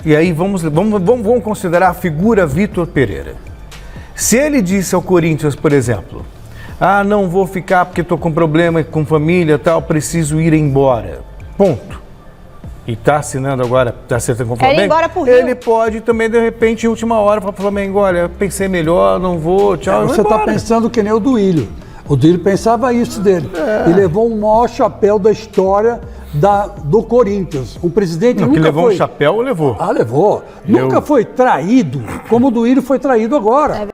e aí vamos considerar a figura Vitor Pereira. Se ele disse ao Corinthians, por exemplo, não vou ficar porque estou com problema com família e tal, preciso ir embora, ponto. E está assinando agora, está acertando com o Flamengo, embora pro Rio. Ele pode também, de repente, em última hora, falar para o Flamengo, olha, pensei melhor, não vou, tchau, Você está pensando que nem o Duílio. O Duílio pensava isso dele. E levou o maior chapéu da história do Corinthians. O presidente nunca que levou foi... um chapéu, levou. Levou. Nunca foi traído, como o Duílio foi traído agora.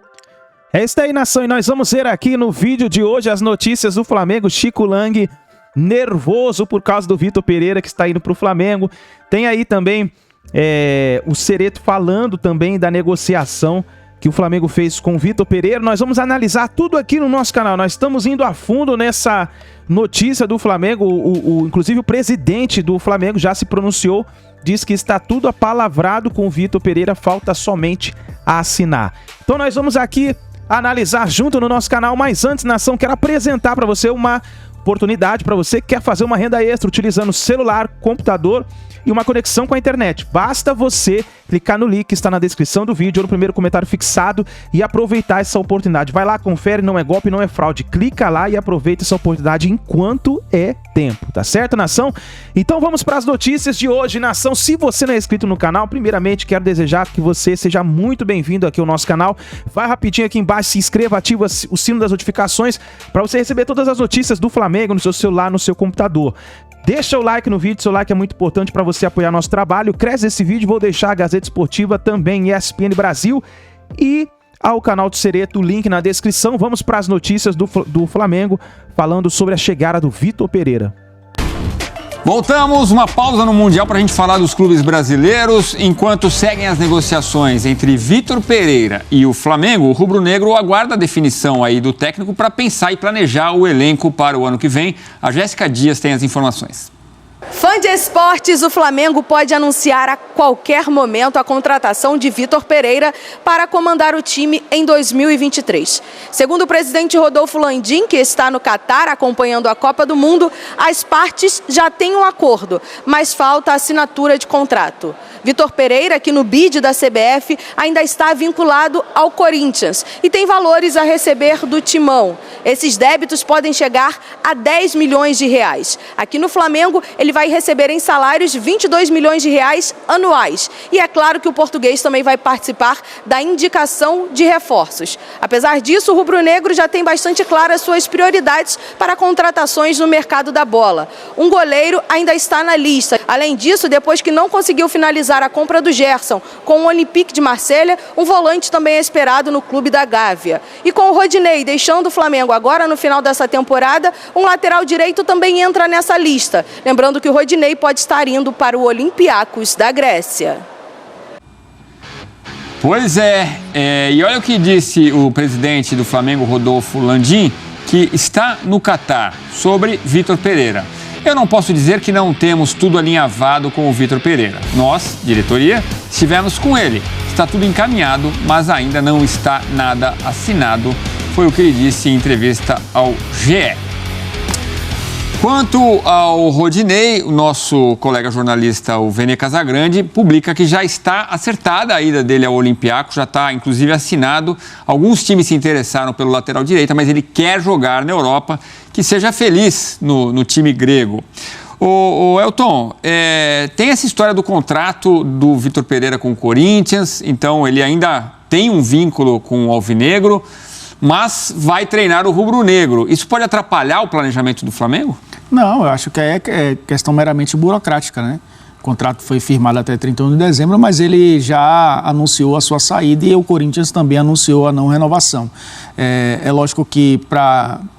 É isso aí, nação. E nós vamos ver aqui no vídeo de hoje as notícias do Flamengo. Chico Lang nervoso por causa do Vitor Pereira, que está indo para o Flamengo. Tem aí também o Cereto falando também da negociação que o Flamengo fez com o Vitor Pereira. Nós vamos analisar tudo aqui no nosso canal. Nós estamos indo a fundo nessa notícia do Flamengo. Inclusive o presidente do Flamengo já se pronunciou, diz que está tudo apalavrado com o Vitor Pereira, falta somente a assinar. Então nós vamos aqui analisar junto no nosso canal, mas antes, nação, quero apresentar para você uma oportunidade para você que quer fazer uma renda extra utilizando celular, computador e uma conexão com a internet. Basta você clicar no link que está na descrição do vídeo ou no primeiro comentário fixado e aproveitar essa oportunidade. Vai lá, confere, não é golpe, não é fraude. Clica lá e aproveita essa oportunidade enquanto é tempo, tá certo, nação? Então vamos para as notícias de hoje, nação. Se você não é inscrito no canal, primeiramente quero desejar que você seja muito bem-vindo aqui ao nosso canal. Vai rapidinho aqui embaixo, se inscreva, ativa o sino das notificações para você receber todas as notícias do Flamengo no seu celular, no seu computador. Deixa o like no vídeo, seu like é muito importante para você apoiar nosso trabalho. Cresce esse vídeo, vou deixar a Gazeta Esportiva, também ESPN Brasil e ao canal do Cereto, o link na descrição. Vamos para as notícias do Flamengo, falando sobre a chegada do Vitor Pereira. Voltamos, uma pausa no Mundial para a gente falar dos clubes brasileiros. Enquanto seguem as negociações entre Vitor Pereira e o Flamengo, o rubro-negro aguarda a definição aí do técnico para pensar e planejar o elenco para o ano que vem. A Jéssica Dias tem as informações. Fã de esportes, o Flamengo pode anunciar a qualquer momento a contratação de Vitor Pereira para comandar o time em 2023. Segundo o presidente Rodolfo Landim, que está no Catar acompanhando a Copa do Mundo, as partes já têm um acordo, mas falta a assinatura de contrato. Vitor Pereira, que no bid da CBF ainda está vinculado ao Corinthians e tem valores a receber do Timão. Esses débitos podem chegar a 10 milhões de reais. Aqui no Flamengo, ele vai receber em salários 22 milhões de reais anuais. E é claro que o português também vai participar da indicação de reforços. Apesar disso, o rubro-negro já tem bastante claras suas prioridades para contratações no mercado da bola. Um goleiro ainda está na lista. Além disso, depois que não conseguiu finalizar a compra do Gerson com o Olympique de Marselha, um volante também é esperado no clube da Gávea. E com o Rodinei deixando o Flamengo agora no final dessa temporada, um lateral direito também entra nessa lista. Lembrando que o Rodinei pode estar indo para o Olympiacos da Grécia. Pois e olha o que disse o presidente do Flamengo, Rodolfo Landim, que está no Catar, sobre Vitor Pereira. Eu não posso dizer que não temos tudo alinhavado com o Vitor Pereira. Nós, diretoria, estivemos com ele. Está tudo encaminhado, mas ainda não está nada assinado. Foi o que ele disse em entrevista ao GE. Quanto ao Rodinei, o nosso colega jornalista, o Vene Casagrande, publica que já está acertada a ida dele ao Olympiacos, já está inclusive assinado. Alguns times se interessaram pelo lateral direita, mas ele quer jogar na Europa, que seja feliz no time grego. O Elton, tem essa história do contrato do Vitor Pereira com o Corinthians, então ele ainda tem um vínculo com o Alvinegro, mas vai treinar o rubro-negro. Isso pode atrapalhar o planejamento do Flamengo? Não, eu acho que é questão meramente burocrática, né? O contrato foi firmado até 31 de dezembro, mas ele já anunciou a sua saída e o Corinthians também anunciou a não renovação. É lógico que,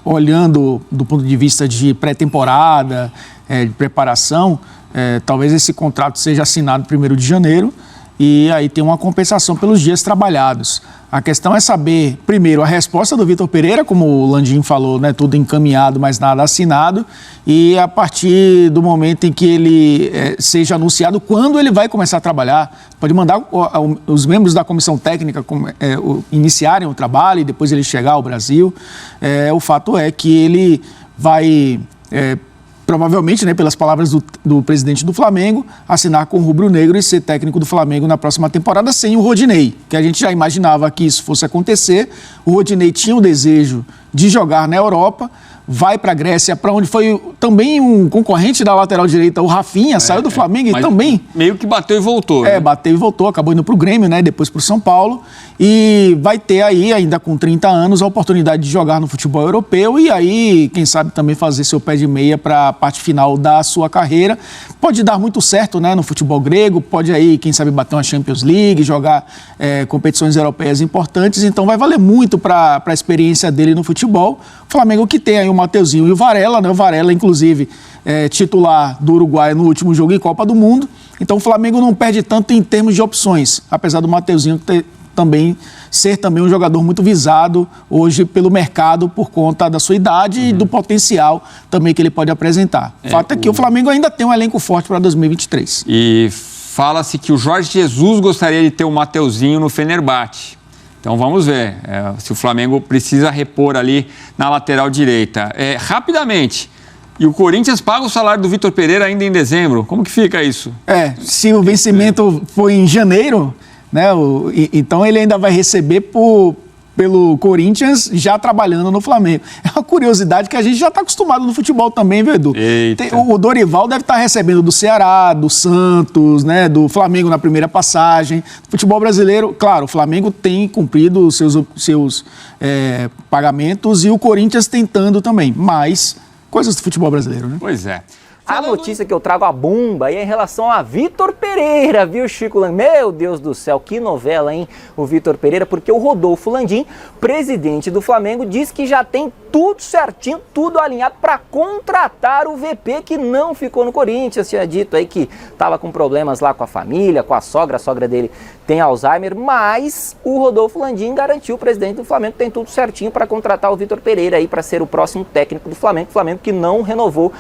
olhando do ponto de vista de pré-temporada, de preparação, talvez esse contrato seja assinado 1º de janeiro e aí tem uma compensação pelos dias trabalhados. A questão é saber, primeiro, a resposta do Vitor Pereira, como o Landim falou, né, tudo encaminhado, mas nada assinado, e a partir do momento em que ele seja anunciado, quando ele vai começar a trabalhar, pode mandar os membros da comissão técnica iniciarem o trabalho e depois ele chegar ao Brasil. O fato é que ele vai provavelmente, né, pelas palavras do presidente do Flamengo, assinar com o rubro-negro e ser técnico do Flamengo na próxima temporada sem o Rodinei, que a gente já imaginava que isso fosse acontecer. O Rodinei tinha o desejo de jogar na Europa, vai para a Grécia, para onde foi também um concorrente da lateral direita, o Rafinha, saiu do Flamengo e também... Meio que bateu e voltou. Né? Bateu e voltou, acabou indo para o Grêmio, né, depois para o São Paulo, e vai ter aí, ainda com 30 anos, a oportunidade de jogar no futebol europeu e aí, quem sabe, também fazer seu pé de meia para a parte final da sua carreira. Pode dar muito certo, né, no futebol grego, pode aí, quem sabe, bater uma Champions League, jogar competições europeias importantes, então vai valer muito para a experiência dele no futebol. O Flamengo que tem aí o Mateuzinho e o Varela, né, o Varela, inclusive, titular do Uruguai no último jogo em Copa do Mundo, então o Flamengo não perde tanto em termos de opções, apesar do Mateuzinho ser também um jogador muito visado hoje pelo mercado por conta da sua idade e do potencial também que ele pode apresentar. O fato é que o Flamengo ainda tem um elenco forte para 2023. E fala-se que o Jorge Jesus gostaria de ter o Mateuzinho no Fenerbahçe. Então vamos ver se o Flamengo precisa repor ali na lateral direita. Rapidamente, e o Corinthians paga o salário do Vitor Pereira ainda em dezembro. Como que fica isso? Se o vencimento foi em janeiro, né, então ele ainda vai receber pelo Corinthians já trabalhando no Flamengo. É uma curiosidade que a gente já está acostumado no futebol também, viu, Edu? O Dorival deve estar recebendo do Ceará, do Santos, né, do Flamengo na primeira passagem. Futebol brasileiro, claro, o Flamengo tem cumprido os seus pagamentos e o Corinthians tentando também, mas coisas do futebol brasileiro, né? Pois é. A notícia que eu trago a bomba aí é em relação a Vitor Pereira, viu, Chico Lang? Meu Deus do céu, que novela, hein, o Vitor Pereira, porque o Rodolfo Landim, presidente do Flamengo, diz que já tem tudo certinho, tudo alinhado para contratar o VP que não ficou no Corinthians. Tinha dito aí que estava com problemas lá com a família, com a sogra dele tem Alzheimer, mas o Rodolfo Landim garantiu, o presidente do Flamengo, tem tudo certinho para contratar o Vitor Pereira aí para ser o próximo técnico do Flamengo que não renovou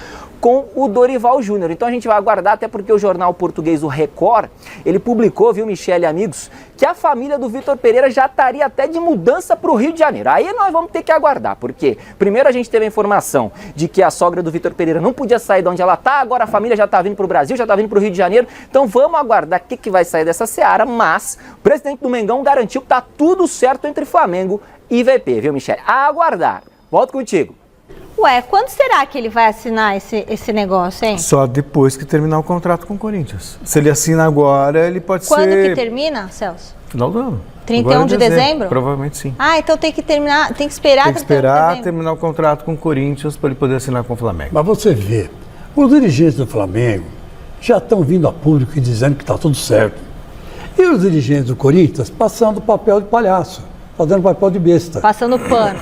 com o Dorival Júnior. Então a gente vai aguardar, até porque o jornal português, o Record, ele publicou, viu, Michele e amigos, que a família do Vitor Pereira já estaria até de mudança para o Rio de Janeiro. Aí nós vamos ter que aguardar, porque primeiro a gente teve a informação de que a sogra do Vitor Pereira não podia sair de onde ela está, agora a família já está vindo para o Brasil, já está vindo para o Rio de Janeiro, então vamos aguardar o que vai sair dessa seara, mas o presidente do Mengão garantiu que está tudo certo entre Flamengo e VP, viu, Michele? A aguardar. Volto contigo. Ué, quando será que ele vai assinar esse negócio, hein? Só depois que terminar o contrato com o Corinthians. Se ele assina agora, ele pode Quando ser... Quando que termina, Celso? Final do ano. 31 de dezembro? Provavelmente sim. Ah, então tem que terminar, tem que esperar... Tem que esperar terminar o contrato com o Corinthians para ele poder assinar com o Flamengo. Mas você vê, os dirigentes do Flamengo já estão vindo a público e dizendo que está tudo certo. E os dirigentes do Corinthians passando o papel de palhaço, fazendo papel de besta. Passando pano.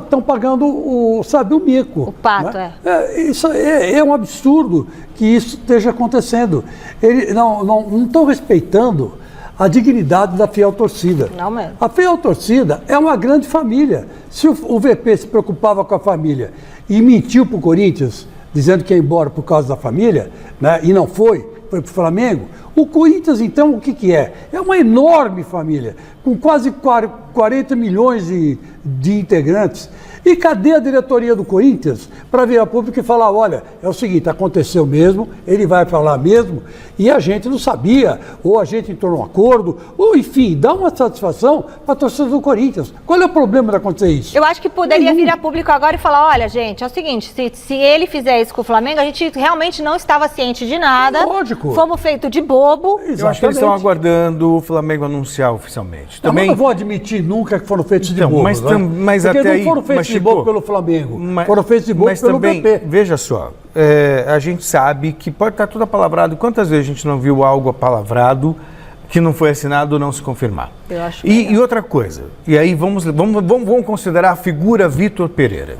Estão pagando o mico. O pato, né? Isso é um absurdo que isso esteja acontecendo. Eles não estão respeitando a dignidade da fiel torcida. Não mesmo. A fiel torcida é uma grande família. Se o VP se preocupava com a família e mentiu para o Corinthians, dizendo que ia embora por causa da família, né, e não foi para o Flamengo, o Corinthians, então, o que é? É uma enorme família, com quase 40 milhões de integrantes. E cadê a diretoria do Corinthians para vir a público e falar, olha, é o seguinte, aconteceu mesmo, ele vai falar mesmo, e a gente não sabia, ou a gente entrou num acordo, ou enfim, dá uma satisfação para a torcida do Corinthians. Qual é o problema de acontecer isso? Eu acho que poderia vir a público agora e falar, olha, gente, é o seguinte, se ele fizer isso com o Flamengo, a gente realmente não estava ciente de nada. Lógico. Fomos feitos de bobo. Eu acho que eles estão aguardando o Flamengo anunciar oficialmente. Também não vou admitir nunca que foram feitos de bobo. Mas porque até não aí... foram feitos de bobo pelo Flamengo, foram feitos de bobo pelo também, PP. Veja só, a gente sabe que pode estar tudo apalavrado. Quantas vezes a gente não viu algo apalavrado que não foi assinado ou não se confirmar? Eu acho e outra coisa, e aí vamos considerar a figura Vitor Pereira.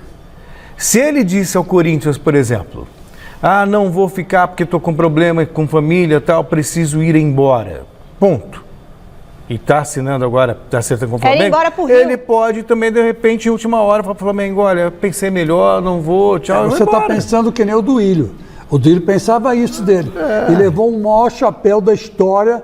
Se ele disse ao Corinthians, por exemplo, não vou ficar porque estou com problema com família e tal, preciso ir embora, ponto. E está assinando agora, está acertando com o Flamengo, embora pro Rio. Ele pode também, de repente, em última hora, falar para o Flamengo, olha, pensei melhor, não vou, tchau. Você está pensando que nem o Duílio. O Duílio pensava isso dele. E levou o maior chapéu da história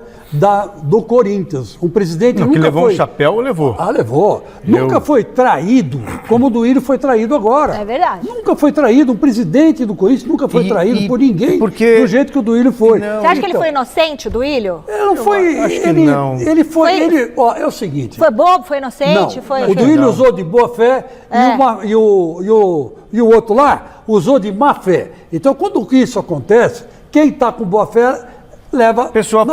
do Corinthians. Um presidente Não, nunca que levou foi... um chapéu, levou. Ah, levou. Nunca foi traído, como o Duílio foi traído agora. É verdade. Nunca foi traído. Um presidente do Corinthians nunca foi traído por ninguém porque... do jeito que o Duílio foi. Você acha que ele foi inocente, o Duílio? Ele não foi... acho que ele, não. Ele foi... ó, é o seguinte... Foi bobo, foi inocente? Não, Foi... o Duílio usou de boa fé e o outro lá usou de má fé. Então, quando isso acontece, quem está com boa fé leva... A pessoa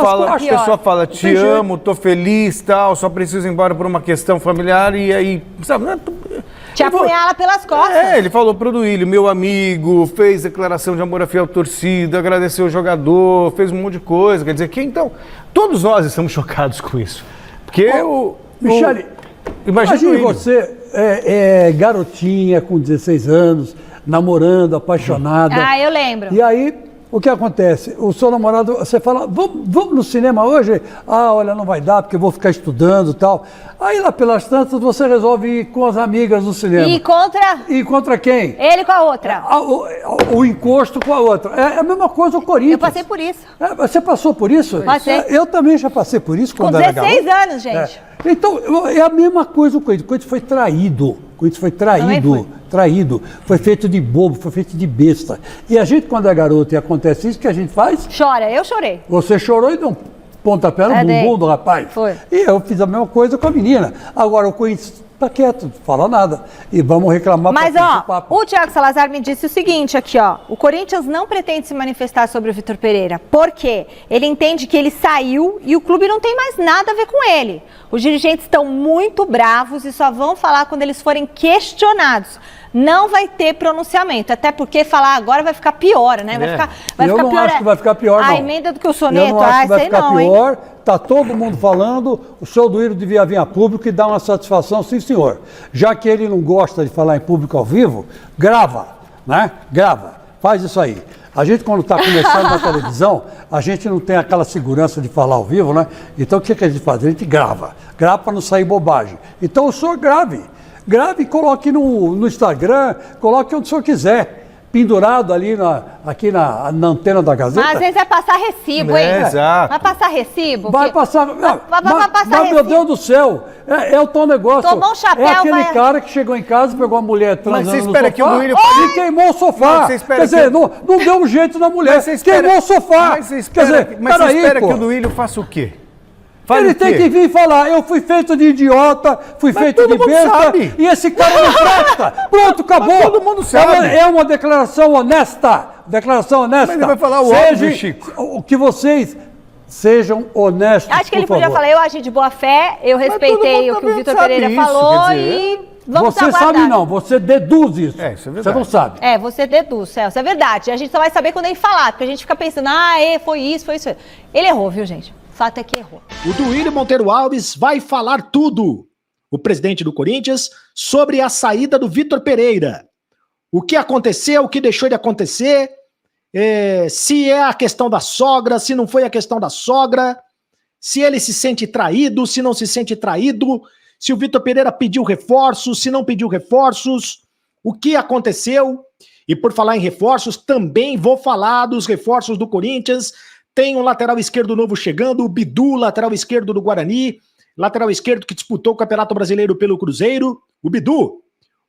fala, te amo, tô feliz, tal, só preciso ir embora por uma questão familiar e aí, sabe? Te apunhala pelas costas. Ele falou pro Duílio, meu amigo, fez declaração de amor à fiel torcida, agradeceu o jogador, fez um monte de coisa, quer dizer, então, todos nós estamos chocados com isso. Porque Michele, imagine você, garotinha com 16 anos, namorando, apaixonada. Ah, eu lembro. E aí, o que acontece? O seu namorado, você fala, vamos no cinema hoje? Ah, olha, não vai dar, porque eu vou ficar estudando e tal. Aí lá pelas tantas, você resolve ir com as amigas no cinema. E contra quem? Ele com a outra. O encosto com a outra. É a mesma coisa o Corinthians. Eu passei por isso. Você passou por isso? Passei. Eu também já passei por isso quando Com era 16 garoto. anos, gente. Então, é a mesma coisa o Corinthians. O Corinthians foi traído. O Corinthians foi traído. Foi feito de bobo, foi feito de besta. E a gente, quando é garoto e acontece isso, o que a gente faz? Chora, eu chorei. Você chorou e deu um pontapé no bumbum do rapaz. Foi. E eu fiz a mesma coisa com a menina. Agora o Corinthians tá quieto, não fala nada. E vamos reclamar Mas, pra frente do papo. o Thiago Salazar me disse o seguinte aqui, ó. O Corinthians não pretende se manifestar sobre o Vitor Pereira. Por quê? Ele entende que ele saiu e o clube não tem mais nada a ver com ele. Os dirigentes estão muito bravos e só vão falar quando eles forem questionados. Não vai ter pronunciamento, até porque falar agora vai ficar pior, né? Vai ficar eu não pior. acho que vai ficar pior, não. A emenda do que o soneto, eu não acho que vai sei ficar não, pior. hein? Tá todo mundo falando, o senhor Duílio devia vir a público e dar uma satisfação, sim senhor. Já que ele não gosta de falar em público ao vivo, grava, né? Grava, faz isso aí. A gente, quando está começando na televisão, a gente não tem aquela segurança de falar ao vivo, né? Então, o que a gente faz? A gente grava para não sair bobagem. Então, o senhor grave e coloque no Instagram, coloque onde o senhor quiser. Pendurado ali aqui na antena da Gazeta. Mas às vezes vai passar recibo, hein? Exato. Vai passar recibo? Vai passar. Vai passar mas, meu recibo. Deus do céu, é o teu negócio. Tomou um chapéu, é aquele vai... cara que chegou em casa, pegou a mulher transando você espera no que o sofá Duílio e queimou o sofá. Quer dizer, não deu um jeito na mulher, queimou o sofá. Mas você espera que o Duílio faça o quê? Ele tem que vir falar, eu fui feito de idiota, fui feito de besta, sabe. e esse cara não presta. Pronto, acabou. Mas todo mundo sabe. É uma declaração honesta. Mas ele vai falar o óbvio, Chico. O que vocês sejam honestos, Acho que ele por podia favor. falar, eu agi de boa fé, eu respeitei o que o Vitor Pereira isso, falou quer dizer, e vamos Você aguardar. sabe não, você deduz isso. Isso é verdade. Você não sabe. Você deduz, Celso, é verdade. A gente só vai saber quando ele falar, porque a gente fica pensando, foi isso. Ele errou, viu, gente? O fato é que errou. O Duílio Monteiro Alves vai falar tudo, o presidente do Corinthians, sobre a saída do Vitor Pereira. O que aconteceu, o que deixou de acontecer, se é a questão da sogra, se não foi a questão da sogra, se ele se sente traído, se não se sente traído, se o Vitor Pereira pediu reforços, se não pediu reforços, o que aconteceu. E por falar em reforços, também vou falar dos reforços do Corinthians. Tem um lateral esquerdo novo chegando, o Bidu, lateral esquerdo do Guarani, lateral esquerdo que disputou o Campeonato Brasileiro pelo Cruzeiro, o Bidu.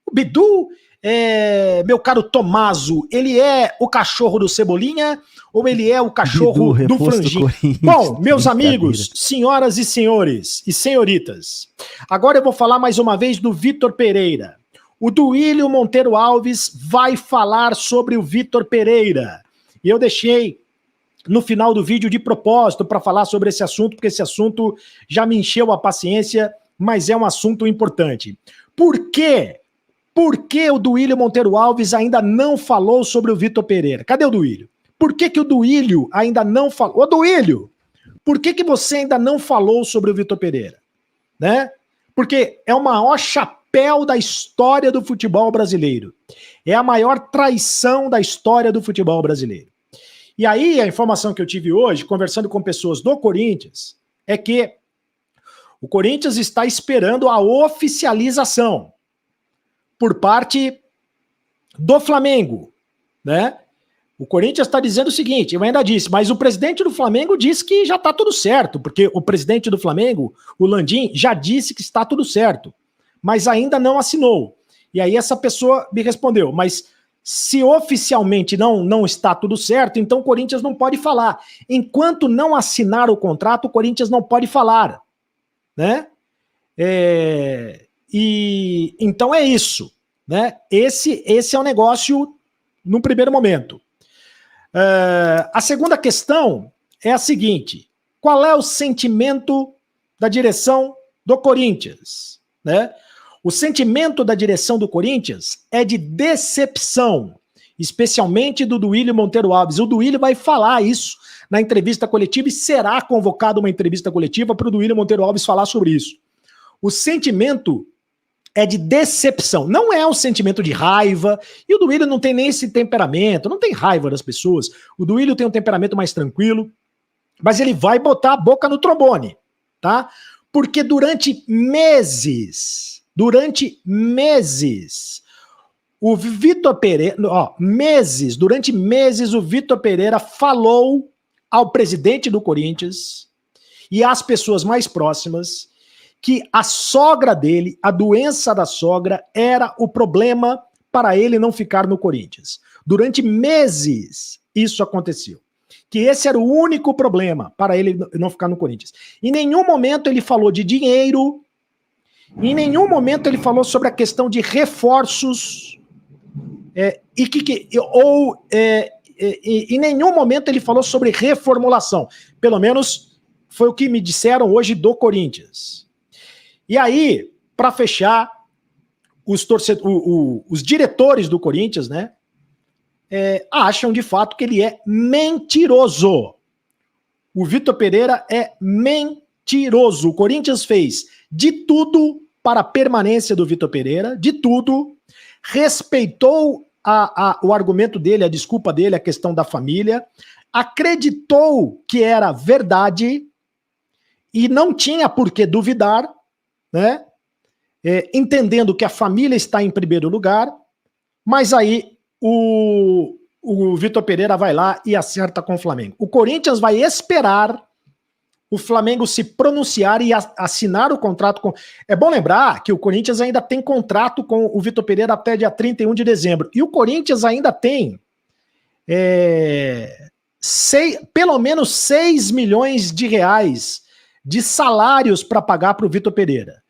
O Bidu, meu caro Tomaso, ele é o cachorro do Cebolinha ou ele é o cachorro do Franjinho? Bom, meus amigos, senhoras e senhores e senhoritas, agora eu vou falar mais uma vez do Vitor Pereira. O Duílio Monteiro Alves vai falar sobre o Vitor Pereira. E eu deixei no final do vídeo de propósito para falar sobre esse assunto, porque esse assunto já me encheu a paciência, mas é um assunto importante. Por quê? Por que o Duílio Monteiro Alves ainda não falou sobre o Vitor Pereira? Cadê o Duílio? Por que o Duílio ainda não falou? Ô Duílio, por que você ainda não falou sobre o Vitor Pereira? Né? Porque é o maior chapéu da história do futebol brasileiro. É a maior traição da história do futebol brasileiro. E aí, a informação que eu tive hoje, conversando com pessoas do Corinthians, é que o Corinthians está esperando a oficialização por parte do Flamengo, né? O Corinthians está dizendo o seguinte, eu ainda disse, mas o presidente do Flamengo disse que já está tudo certo, porque o presidente do Flamengo, o Landim, já disse que está tudo certo, mas ainda não assinou. E aí essa pessoa me respondeu, mas se oficialmente não está tudo certo, então o Corinthians não pode falar. Enquanto não assinar o contrato, o Corinthians não pode falar, né? E então é isso, né? Esse é o negócio no primeiro momento. A segunda questão é a seguinte: qual é o sentimento da direção do Corinthians, né? O sentimento da direção do Corinthians é de decepção, especialmente do Duílio Monteiro Alves. O Duílio vai falar isso na entrevista coletiva e será convocada uma entrevista coletiva para o Duílio Monteiro Alves falar sobre isso. O sentimento é de decepção, não é um sentimento de raiva, e o Duílio não tem nem esse temperamento, não tem raiva das pessoas, o Duílio tem um temperamento mais tranquilo, mas ele vai botar a boca no trombone, tá? Porque durante meses, o Vitor Pereira, durante meses o Vitor Pereira falou ao presidente do Corinthians e às pessoas mais próximas que a sogra dele, a doença da sogra, era o problema para ele não ficar no Corinthians. Durante meses isso aconteceu. Que esse era o único problema para ele não ficar no Corinthians. Em nenhum momento ele falou de dinheiro, em nenhum momento ele falou sobre a questão de reforços, em nenhum momento ele falou sobre reformulação. Pelo menos foi o que me disseram hoje do Corinthians. E aí, para fechar, os diretores do Corinthians, né, acham de fato que ele é mentiroso. O Vitor Pereira é mentiroso. O Corinthians fez de tudo para a permanência do Vitor Pereira, de tudo, respeitou o argumento dele, a desculpa dele, a questão da família, acreditou que era verdade e não tinha por que duvidar, né? Entendendo que a família está em primeiro lugar, mas aí o Vitor Pereira vai lá e acerta com o Flamengo. O Corinthians vai esperar o Flamengo se pronunciar e assinar o contrato com... É bom lembrar que o Corinthians ainda tem contrato com o Vitor Pereira até dia 31 de dezembro. E o Corinthians ainda tem pelo menos 6 milhões de reais de salários para pagar para o Vitor Pereira.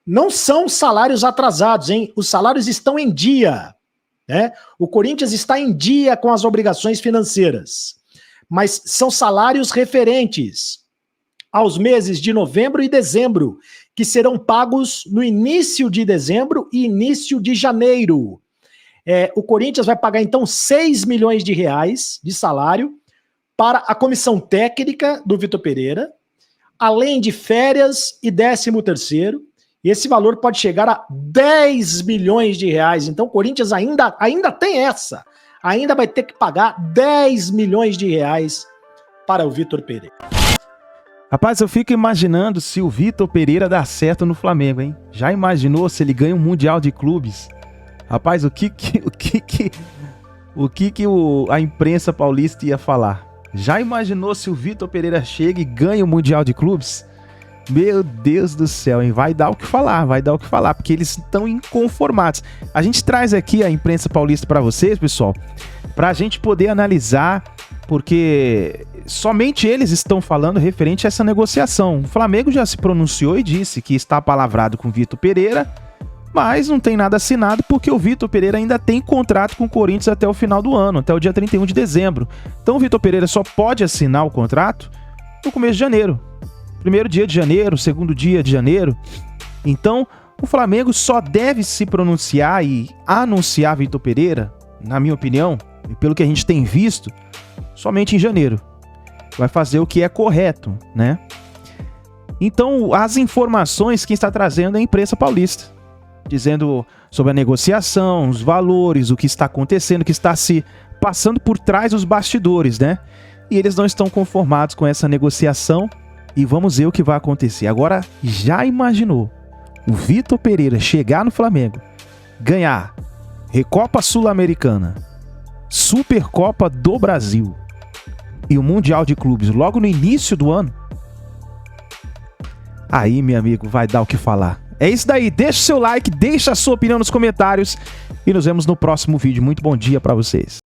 Não são salários atrasados, hein? Os salários estão em dia, né? O Corinthians está em dia com as obrigações financeiras, mas são salários referentes aos meses de novembro e dezembro, que serão pagos no início de dezembro e início de janeiro. O Corinthians vai pagar, então, 6 milhões de reais de salário para a comissão técnica do Vitor Pereira, além de férias e 13º, e esse valor pode chegar a 10 milhões de reais. Então o Corinthians ainda tem essa, ainda vai ter que pagar 10 milhões de reais para o Vitor Pereira. Rapaz, eu fico imaginando se o Vitor Pereira dá certo no Flamengo, hein? Já imaginou se ele ganha um Mundial de Clubes? Rapaz, o que a imprensa paulista ia falar? Já imaginou se o Vitor Pereira chega e ganha o Mundial de Clubes? Meu Deus do céu, hein? Vai dar o que falar, porque eles estão inconformados. A gente traz aqui a imprensa paulista para vocês, pessoal, para a gente poder analisar, porque somente eles estão falando referente a essa negociação. O Flamengo já se pronunciou e disse que está palavrado com o Vitor Pereira, mas não tem nada assinado porque o Vitor Pereira ainda tem contrato com o Corinthians até o final do ano, até o dia 31 de dezembro. Então o Vitor Pereira só pode assinar o contrato no começo de janeiro. Primeiro dia de janeiro, segundo dia de janeiro. Então o Flamengo só deve se pronunciar e anunciar Vitor Pereira, na minha opinião, e pelo que a gente tem visto, somente em janeiro. Vai fazer o que é correto, né? Então as informações que está trazendo é a imprensa paulista, dizendo sobre a negociação, os valores, o que está acontecendo, o que está se passando por trás dos bastidores, né? E eles não estão conformados com essa negociação e vamos ver o que vai acontecer. Agora, já imaginou o Vitor Pereira chegar no Flamengo, ganhar Recopa Sul-Americana, Supercopa do Brasil e o Mundial de Clubes logo no início do ano, aí, meu amigo, vai dar o que falar. É isso daí, deixa o seu like, deixa a sua opinião nos comentários e nos vemos no próximo vídeo. Muito bom dia pra vocês.